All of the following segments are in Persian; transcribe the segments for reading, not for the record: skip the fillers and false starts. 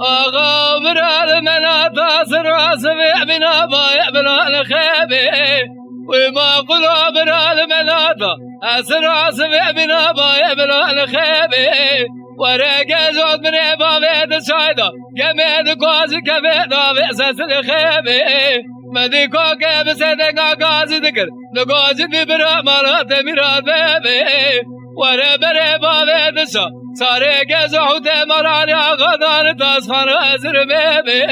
آقا برال من تاثر عصبي بنا بايع بنا الخيبي وما قلوا برال من تاثر عصبي بنا بايع بنا الخيبي ورقة زود من بابي السعيدة جميل قاسي كبير بأساس الخيبي مدي كوكي بسيدك قاسي ذكر لقاسي ببرا مرات مرات بيبي ورا بري بابي دسا ساري جزحو تمراني غدار تاسخان أزر بيبي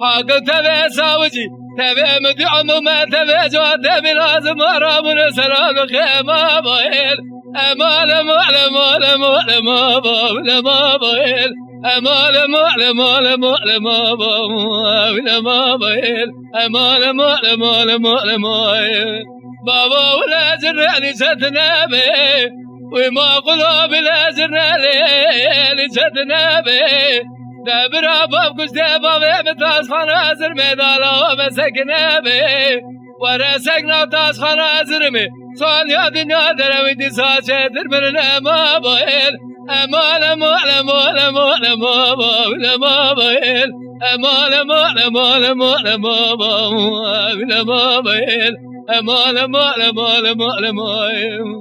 حق تبي ساوجي تبي مدعم ما تبي جواد تبي لازم أرامن سلام خيمة بايل أمال مال مال مال ما بايل ما بايل أمال مال مال مال ما بايل ما بايل أمال مال مال مال ما بابا ولا جرعني ستنا بي وما قلوب لا زرنا ليل جدنا بي دبر باب كش دباب متاز خان ازر مدالا ومسكنا بي ورا سكنا تاز خان ازر مي صال يا دنيا درمي دي ساچه در من ما بايل امال مال مال مال ما بايل ما بايل امال مال مال مال ما بايل ما بايل مال مال مال مال مال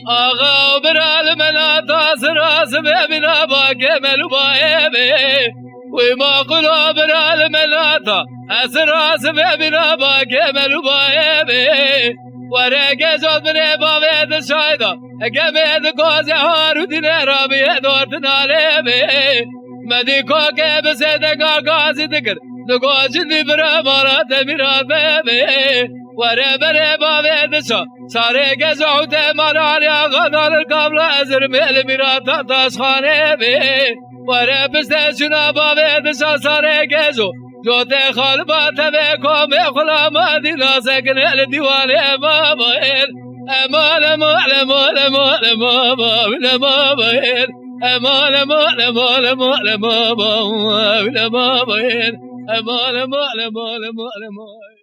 آقا برال منا تاثر عصبي بنا باكمل بايبي وما قلوا برال منا تاثر عصبي بنا باكمل بايبي ورقة زود من بابي السعيدة جميل قاسي هارو دينا رابي دورتنا ليبي مدي كوكي بسيدك قاسي ذكر نقاسي دي برا مرات مرات بيبي ورا بري بابي دسا ساري جزعو تمراني غدار القبل ازر ميل مرات تاسخاني بي ورا بستشنا بابي دسا ساري جزو جوتي خالبات بكم يخلا مدينة سكن الديواني ما بايل أمال مال مال مال ما بايل ما بايل أمال مال مال مال ما بايل ما بايل أمال مال مال مال ما